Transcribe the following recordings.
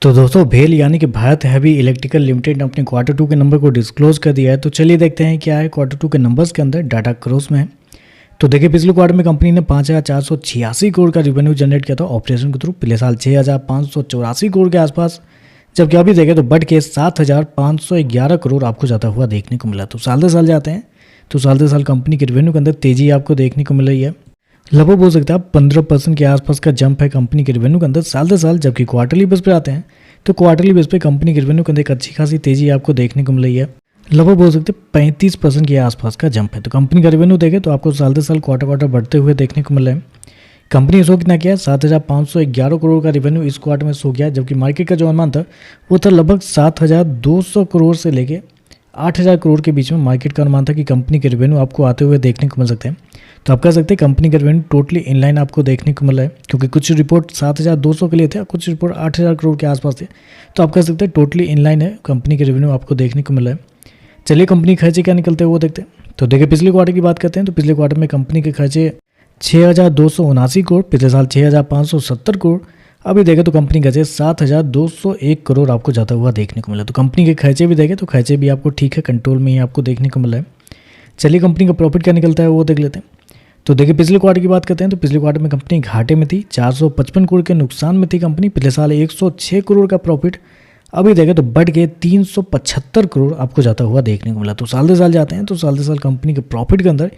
तो दोस्तों भेल यानी कि भारत हैवी इलेक्ट्रिकल लिमिटेड ने अपने Q2 के नंबर को डिस्क्लोज कर दिया है। तो चलिए देखते हैं क्या है Q2 के नंबर्स के अंदर डाटा क्रॉस में है। तो देखिए पिछले क्वार्टर में कंपनी ने 5,486 करोड़ का रिवेन्यू जनरेट किया था ऑपरेशन के थ्रू, पिछले साल 6,584 करोड़ के आसपास, जबकि अभी देखें तो बढ़ के 7,511 करोड़ आपको जाता हुआ देखने को मिला। तो साल दर साल जाते हैं तो साल दर साल कंपनी के रिवेन्यू के अंदर तेजी आपको देखने को मिल रही है। लगभग बोल सकते हैं आप 15% के आसपास का जंप है कंपनी के रिवेन्यू के अंदर साल दर साल। जबकि क्वार्टरली बेस पे आते हैं तो क्वार्टरली बेस पे कंपनी के रिवेन्यू के अंदर एक अच्छी खासी तेजी आपको देखने को मिल रही है। लगभग बोल सकते हैं 35% के आसपास का जंप है। तो कंपनी का रिवेन्यू देखें तो आपको साल दर साल क्वार्टर बढ़ते हुए देखने को मिल रहा है। कंपनी ने शो कितना किया है 7,511 करोड़ का रिवेन्यू इस क्वार्टर में शो किया, जबकि मार्केट का जो अनुमान था वो था लगभग 7,200 करोड़ से लेके 8,000 करोड़ के बीच में मार्केट का अनुमान था कि कंपनी के रिवेन्यू आपको आते हुए देखने को मिल सकते हैं। तो आप कह सकते हैं कंपनी का रिवेन्यू टोटली इनलाइन आपको देखने को मिला है, क्योंकि कुछ रिपोर्ट 7,200 के लिए थे, कुछ रिपोर्ट 8,000 करोड़ के आसपास थे। तो आप कह सकते हैं टोटली इनलाइन है कंपनी के रिवेन्यू आपको देखने को मिला है। चलिए कंपनी खर्चे क्या निकलते हैं वो देखते हैं। तो देखिए पिछले क्वार्टर की बात करते हैं तो पिछले क्वार्टर में कंपनी के खर्चे 6,279 करोड़, पिछले साल 6,570 करोड़, अभी देखें तो कंपनी का 7,201 करोड़ आपको जाता हुआ देखने को मिला। तो कंपनी के खर्चे भी देखें तो खर्चे भी आपको ठीक है कंट्रोल में ही आपको देखने को मिला है। चलिए कंपनी का प्रॉफिट क्या निकलता है वो देख लेते हैं। तो देखिए पिछले क्वार्टर की बात करते हैं तो पिछले क्वार्टर में कंपनी घाटे में थी, 455 करोड़ के नुकसान में थी कंपनी। पिछले साल 106 करोड़ का प्रॉफिट, अभी देखें तो बढ़ के 375 करोड़ आपको जाता हुआ देखने को मिला। तो साल दर साल जाते हैं तो साल दर साल कंपनी के प्रॉफिट के अंदर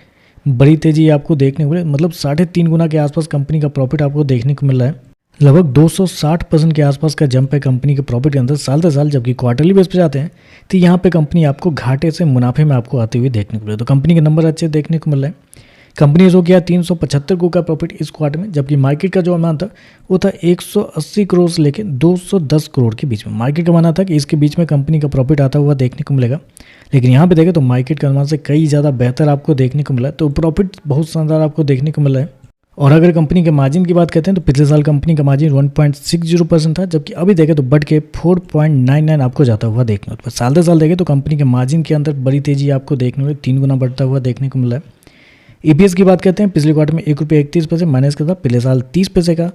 बड़ी तेजी आपको देखने को मिले, मतलब 3.5 गुना के आसपास कंपनी का प्रॉफिट आपको देखने को मिल रहा है। लगभग 260% के आसपास का जंप है कंपनी के प्रॉफिट के अंदर साल दर साल। जबकि क्वार्टरली बेस पे जाते हैं तो यहाँ पे कंपनी आपको घाटे से मुनाफे में आपको आते हुए देखने को मिले। तो कंपनी के नंबर अच्छे देखने को मिल रहे हैं। कंपनी ने जो किया 375 करोड़ का प्रॉफिट इस क्वार्टर में, जबकि मार्केट का जो अनुमान था वो था 180 करोड़ से लेकर 210 करोड़ के बीच में। मार्केट का मानना था कि इसके बीच में कंपनी का प्रॉफिट आता हुआ देखने को मिलेगा, लेकिन यहाँ पे देखें तो मार्केट के अनुमान से कई ज़्यादा बेहतर आपको देखने को मिला। तो प्रॉफिट बहुत शानदार आपको देखने को मिला है। और अगर कंपनी के मार्जिन की बात करते हैं तो पिछले साल कंपनी का मार्जिन 1.60% था, जबकि अभी देखें तो बढ़ के 4.99 आपको जाता हुआ देखने को। साल दर साल देखें तो कंपनी के मार्जिन के अंदर बड़ी तेजी आपको देखने को मिली, 3 गुना बढ़ता हुआ देखने को मिला है। ईपीएस की बात करते हैं पिछले क्वार्टर में ₹1.31 माइनस का था, पिछले साल 30 पैसे का,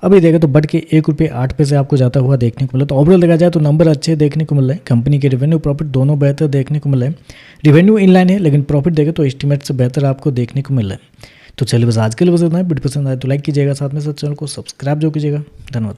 अभी देखें तो बढ़ के ₹1.08 आपको जाता हुआ देखने को मिला। तो ओवरऑल देखा जाए तो नंबर अच्छे देखने को मिल रहे हैं। कंपनी के रेवेन्यू प्रॉफिट दोनों बेहतर देखने को मिल रहे हैं। रेवेन्यू इनलाइन है, लेकिन प्रॉफिट देखें तो एस्टीमेट से बेहतर आपको देखने को मिल रहा है। तो चलिए बस आज के लिए बस इतना है। वीडियो पसंद आए तो लाइक कीजिएगा, साथ में साथ चैनल को सब्सक्राइब जो कीजिएगा। धन्यवाद।